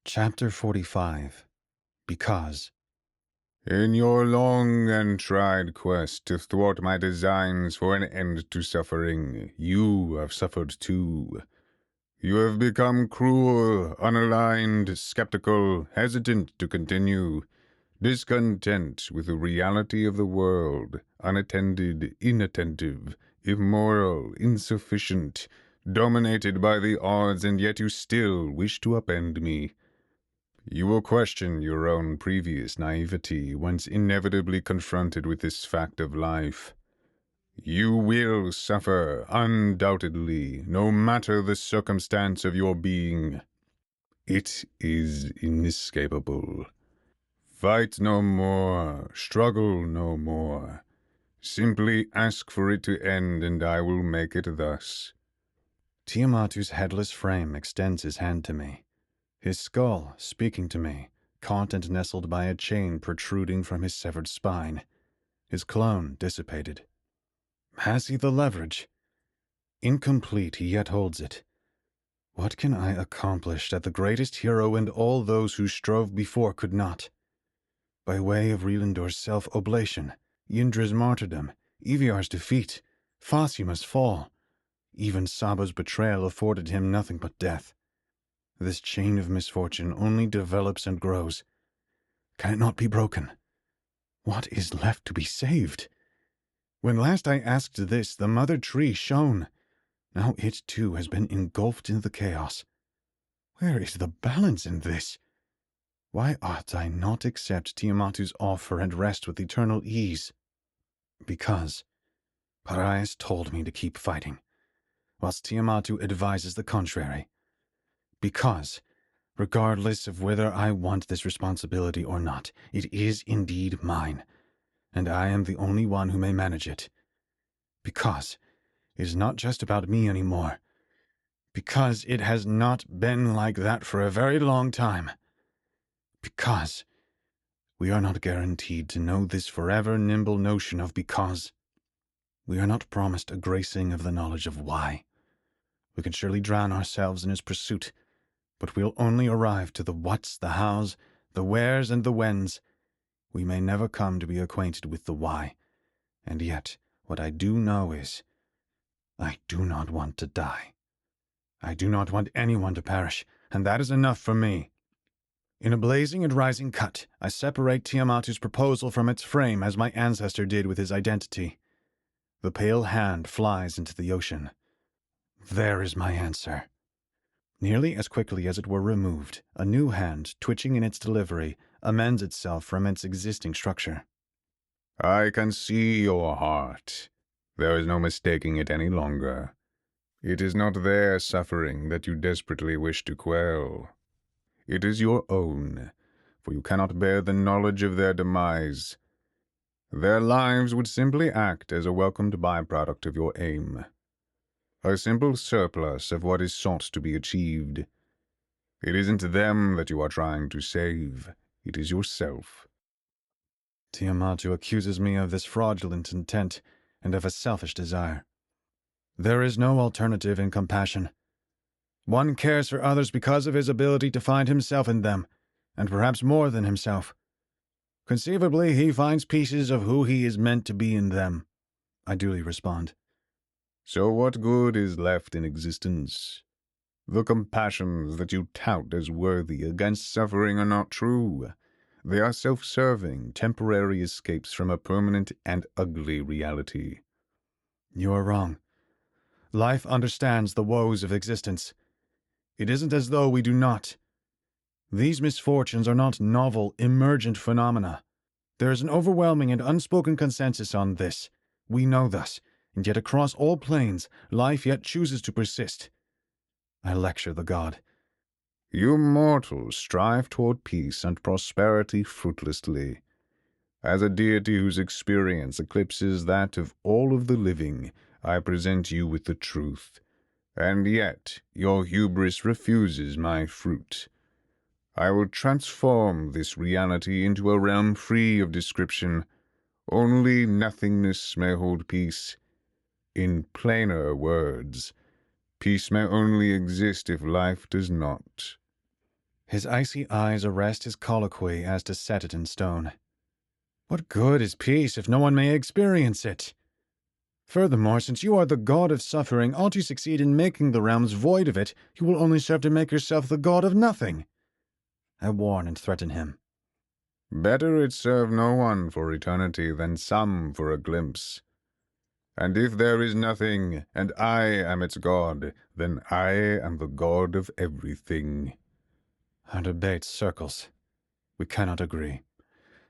Chapter 45. Because. In your long and tried quest to thwart my designs for an end to suffering, you have suffered too. You have become cruel, unaligned, skeptical, hesitant to continue, discontent with the reality of the world, unattended, inattentive, immoral, insufficient, dominated by the odds, and yet you still wish to upend me. You will question your own previous naivety once inevitably confronted with this fact of life. You will suffer, undoubtedly, no matter the circumstance of your being. It is inescapable. Fight no more, struggle no more. Simply ask for it to end, and I will make it thus. Tiamatu's headless frame extends his hand to me, his skull speaking to me, caught and nestled by a chain protruding from his severed spine, his clone dissipated. Has he the leverage? Incomplete, he yet holds it. What can I accomplish that the greatest hero and all those who strove before could not? By way of Rielandor's self-oblation, Yndra's martyrdom, Eviar's defeat, Fosima's fall, even Saba's betrayal afforded him nothing but death. This chain of misfortune only develops and grows. Can it not be broken? What is left to be saved? When last I asked this, the mother tree shone. Now it too has been engulfed in the chaos. Where is the balance in this? Why ought I not accept Tiamatu's offer and rest with eternal ease? Because Parias told me to keep fighting, whilst Tiamatu advises the contrary. Because, regardless of whether I want this responsibility or not, it is indeed mine, and I am the only one who may manage it. Because it is not just about me anymore. Because it has not been like that for a very long time. Because we are not guaranteed to know this forever nimble notion of because. We are not promised a gracing of the knowledge of why. We can surely drown ourselves in his pursuit, but we'll only arrive to the whats, the hows, the wheres, and the whens. We may never come to be acquainted with the why. And yet, what I do know is, I do not want to die. I do not want anyone to perish, and that is enough for me. In a blazing and rising cut, I separate Tiamatu's proposal from its frame as my ancestor did with his identity. The pale hand flies into the ocean. There is my answer. Nearly as quickly as it were removed, a new hand, twitching in its delivery, amends itself from its existing structure. I can see your heart. There is no mistaking it any longer. It is not their suffering that you desperately wish to quell. It is your own, for you cannot bear the knowledge of their demise. Their lives would simply act as a welcomed byproduct of your aim. A simple surplus of what is sought to be achieved. It isn't them that you are trying to save. It is yourself. Tiamatu accuses me of this fraudulent intent and of a selfish desire. There is no alternative in compassion. One cares for others because of his ability to find himself in them, and perhaps more than himself. Conceivably, he finds pieces of who he is meant to be in them. I duly respond. So what good is left in existence? The compassions that you tout as worthy against suffering are not true. They are self-serving, temporary escapes from a permanent and ugly reality. You are wrong. Life understands the woes of existence. It isn't as though we do not. These misfortunes are not novel, emergent phenomena. There is an overwhelming and unspoken consensus on this. We know thus, and yet across all planes, life yet chooses to persist. I lecture the god. You mortals strive toward peace and prosperity fruitlessly. As a deity whose experience eclipses that of all of the living, I present you with the truth. And yet your hubris refuses my fruit. I will transform this reality into a realm free of description. Only nothingness may hold peace. In plainer words, peace may only exist if life does not. His icy eyes arrest his colloquy as to set it in stone. What good is peace if no one may experience it? Furthermore, since you are the god of suffering, ought you succeed in making the realms void of it, you will only serve to make yourself the god of nothing. I warn and threaten him. Better it serve no one for eternity than some for a glimpse. And if there is nothing, and I am its god, then I am the god of everything. Our debate circles. We cannot agree.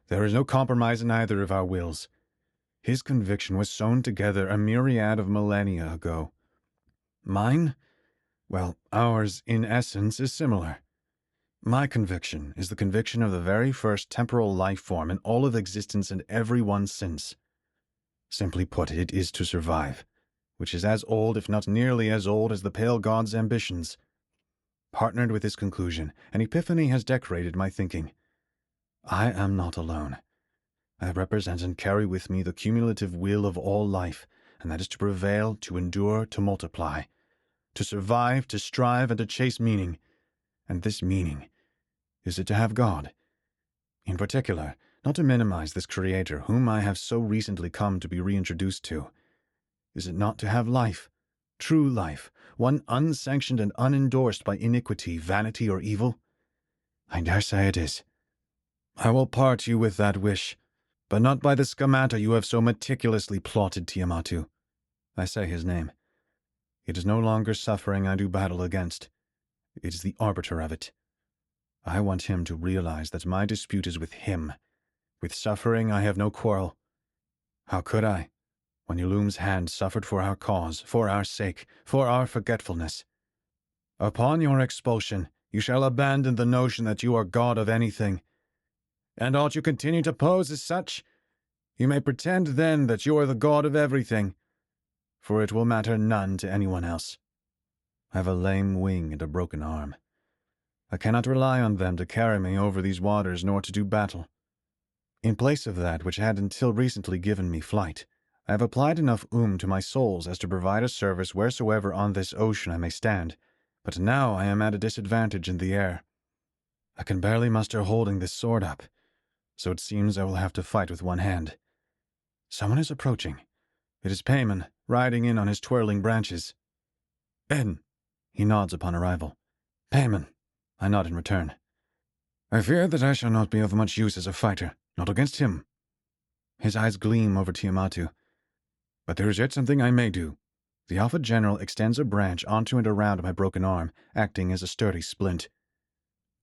There is no compromise in either of our wills. His conviction was sewn together a myriad of millennia ago. Mine? Well, ours, in essence, is similar. My conviction is the conviction of the very first temporal life form in all of existence and every one since. Simply put, it is to survive, which is as old, if not nearly as old, as the pale god's ambitions. Partnered with this conclusion, an epiphany has decorated my thinking. I am not alone. I represent and carry with me the cumulative will of all life, and that is to prevail, to endure, to multiply, to survive, to strive, and to chase meaning. And this meaning, is it to have God? In particular, not to minimize this Creator whom I have so recently come to be reintroduced to. Is it not to have life, true life, one unsanctioned and unendorsed by iniquity, vanity, or evil? I dare say it is. I will part you with that wish, but not by the schemata you have so meticulously plotted, Tiamatu. I say his name. It is no longer suffering I do battle against. It is the arbiter of it. I want him to realize that my dispute is with him. With suffering I have no quarrel. How could I, when Yulum's hand suffered for our cause, for our sake, for our forgetfulness? Upon your expulsion, you shall abandon the notion that you are god of anything. And ought you continue to pose as such, you may pretend then that you are the god of everything, for it will matter none to anyone else. I have a lame wing and a broken arm. I cannot rely on them to carry me over these waters nor to do battle. In place of that which had until recently given me flight, I have applied enough to my souls as to provide a service wheresoever on this ocean I may stand, but now I am at a disadvantage in the air. I can barely muster holding this sword up, so it seems I will have to fight with one hand. Someone is approaching. It is Payman, riding in on his twirling branches. "Ben!" He nods upon arrival. "Payman!" I nod in return. "I fear that I shall not be of much use as a fighter, not against him." His eyes gleam over Tiamatu. "But there is yet something I may do." The Alpha General extends a branch onto and around my broken arm, acting as a sturdy splint.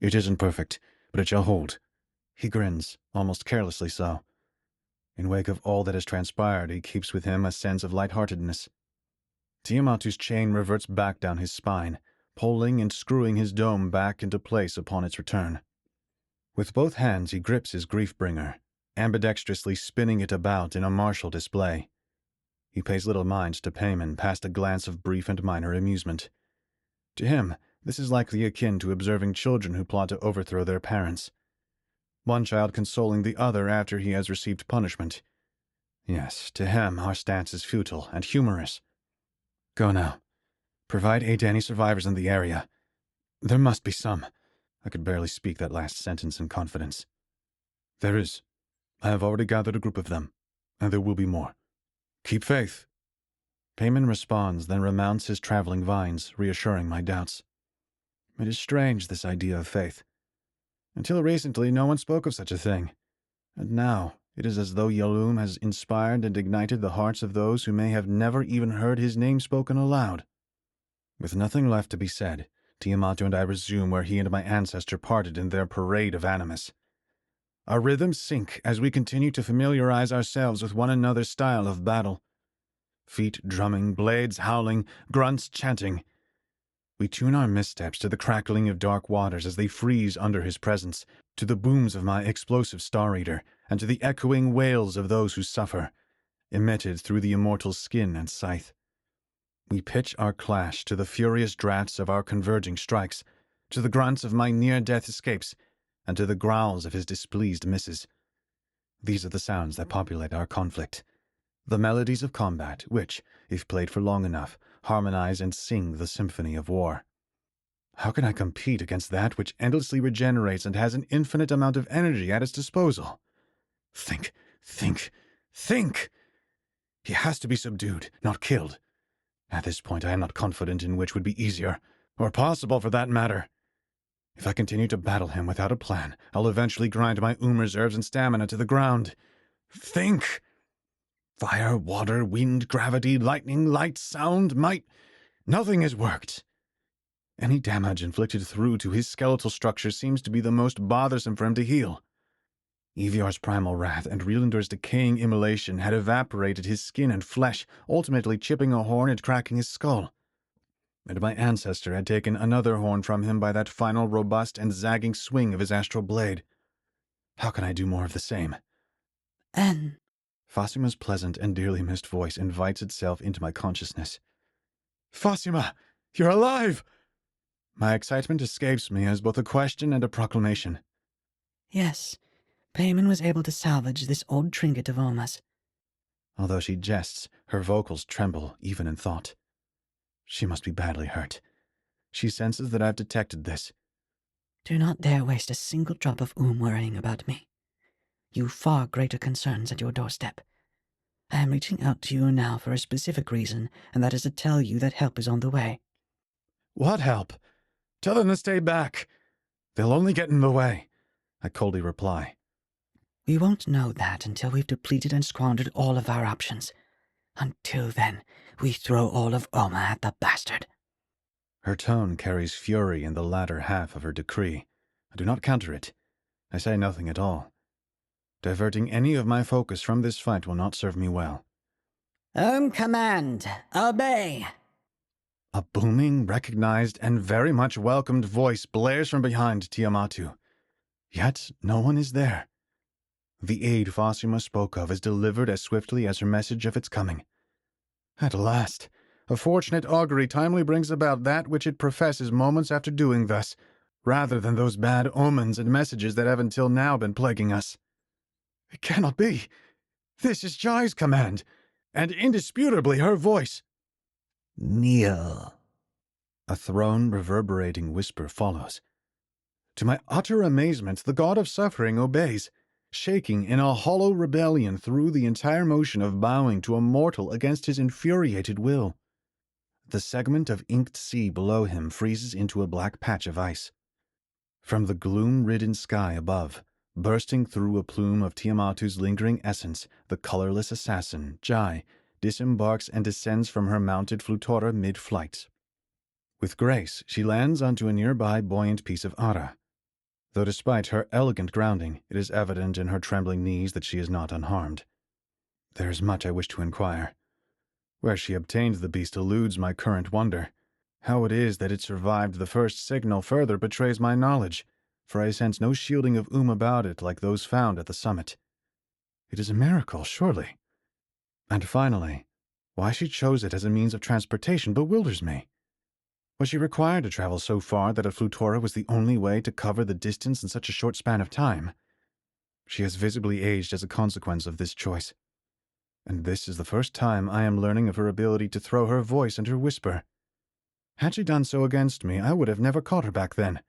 "It isn't perfect, but it shall hold." He grins, almost carelessly so. In wake of all that has transpired, he keeps with him a sense of lightheartedness. Tiamatu's chain reverts back down his spine, pulling and screwing his dome back into place upon its return. With both hands he grips his grief-bringer, ambidextrously spinning it about in a martial display. He pays little mind to Payman past a glance of brief and minor amusement. To him, this is likely akin to observing children who plot to overthrow their parents. One child consoling the other after he has received punishment. Yes, to him our stance is futile and humorous. Go now. Provide aid to any survivors in the area. There must be some. I could barely speak that last sentence in confidence. There is. I have already gathered a group of them, and there will be more. Keep faith. Payman responds, then remounts his traveling vines, reassuring my doubts. It is strange, this idea of faith. Until recently, no one spoke of such a thing. And now, it is as though Yulum has inspired and ignited the hearts of those who may have never even heard his name spoken aloud. With nothing left to be said, Tiamatu and I resume where he and my ancestor parted in their parade of animus. Our rhythms sync as we continue to familiarize ourselves with one another's style of battle. Feet drumming, blades howling, grunts chanting. We tune our missteps to the crackling of dark waters as they freeze under his presence, to the booms of my explosive Star Eater, and to the echoing wails of those who suffer, emitted through the immortal's skin and scythe. We pitch our clash to the furious drafts of our converging strikes, to the grunts of my near-death escapes, and to the growls of his displeased misses. These are the sounds that populate our conflict, the melodies of combat which, if played for long enough, harmonize and sing the symphony of war. How can I compete against that which endlessly regenerates and has an infinite amount of energy at its disposal? Think, think, think! He has to be subdued, not killed. At this point, I am not confident in which would be easier, or possible for that matter. If I continue to battle him without a plan, I'll eventually grind my reserves and stamina to the ground. Think! Fire, water, wind, gravity, lightning, light, sound, might. Nothing has worked. Any damage inflicted through to his skeletal structure seems to be the most bothersome for him to heal. Eviar's primal wrath and Rielandur's decaying immolation had evaporated his skin and flesh, ultimately chipping a horn and cracking his skull. And my ancestor had taken another horn from him by that final robust and zagging swing of his astral blade. How can I do more of the same? En. Fosima's pleasant and dearly missed voice invites itself into my consciousness. Fosima! You're alive! My excitement escapes me as both a question and a proclamation. Yes, Payman was able to salvage this old trinket of Oma's. Although she jests, her vocals tremble even in thought. She must be badly hurt. She senses that I've detected this. Do not dare waste a single drop of worrying about me. You've far greater concerns at your doorstep. I am reaching out to you now for a specific reason, and that is to tell you that help is on the way. What help? Tell them to stay back. They'll only get in the way, I coldly reply. We won't know that until we've depleted and squandered all of our options. Until then, we throw all of Oma at the bastard. Her tone carries fury in the latter half of her decree. I do not counter it. I say nothing at all. Diverting any of my focus from this fight will not serve me well. Command, obey! A booming, recognized, and very much welcomed voice blares from behind Tiamatu. Yet no one is there. The aid Fosima spoke of is delivered as swiftly as her message of its coming. At last, a fortunate augury timely brings about that which it professes moments after doing thus, rather than those bad omens and messages that have until now been plaguing us. It cannot be. This is Jai's command, and indisputably her voice. Kneel. A throne reverberating whisper follows. To my utter amazement, the god of suffering obeys, shaking in a hollow rebellion through the entire motion of bowing to a mortal against his infuriated will. The segment of inked sea below him freezes into a black patch of ice. From the gloom-ridden sky above, bursting through a plume of Tiamatu's lingering essence, the colorless assassin, Jai, disembarks and descends from her mounted flutora mid-flight. With grace, she lands onto a nearby buoyant piece of ara. Though despite her elegant grounding, it is evident in her trembling knees that she is not unharmed. There is much I wish to inquire. Where she obtained the beast eludes my current wonder. How it is that it survived the first signal further betrays my knowledge, for I sense no shielding of about it like those found at the summit. It is a miracle, surely. And finally, why she chose it as a means of transportation bewilders me. Was she required to travel so far that a flutora was the only way to cover the distance in such a short span of time? She has visibly aged as a consequence of this choice. And this is the first time I am learning of her ability to throw her voice and her whisper. Had she done so against me, I would have never caught her back then.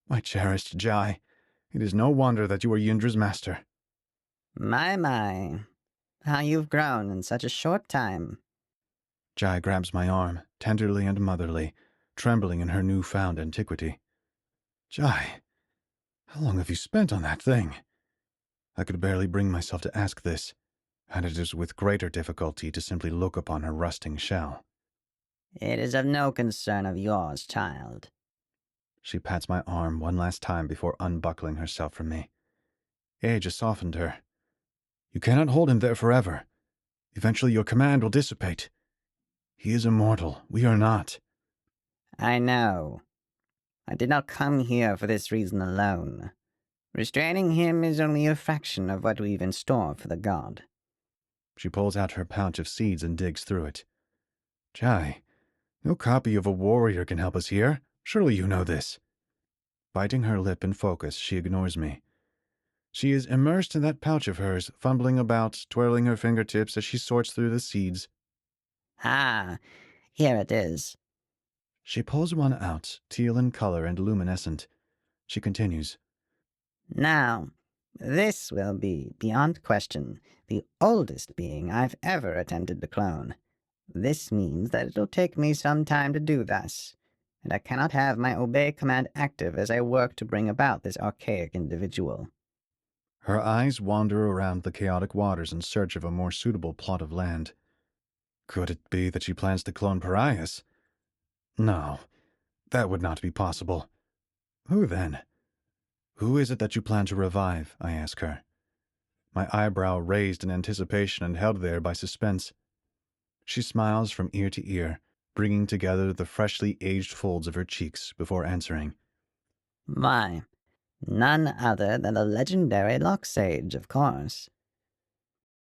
My cherished Jai, it is no wonder that you are Yundra's master. My. How you've grown in such a short time. Jai grabs my arm, tenderly and motherly, trembling in her newfound antiquity. Jai, how long have you spent on that thing? I could barely bring myself to ask this, and it is with greater difficulty to simply look upon her rusting shell. It is of no concern of yours, child. She pats my arm one last time before unbuckling herself from me. Age has softened her. You cannot hold him there forever. Eventually your command will dissipate. He is immortal. We are not. I know. I did not come here for this reason alone. Restraining him is only a fraction of what we've in store for the god. She pulls out her pouch of seeds and digs through it. Jai, no copy of a warrior can help us here. Surely you know this. Biting her lip in focus, she ignores me. She is immersed in that pouch of hers, fumbling about, twirling her fingertips as she sorts through the seeds. Ah, here it is. She pulls one out, teal in color and luminescent. She continues, Now, this will be, beyond question, the oldest being I've ever attempted to clone. This means that it'll take me some time to do thus, and I cannot have my obey command active as I work to bring about this archaic individual. Her eyes wander around the chaotic waters in search of a more suitable plot of land. Could it be that she plans to clone pariahs? No, that would not be possible. Who then? Who is it that you plan to revive? I ask her. My eyebrow raised in anticipation and held there by suspense. She smiles from ear to ear, bringing together the freshly aged folds of her cheeks before answering. Why, none other than the legendary Lock Sage, of course.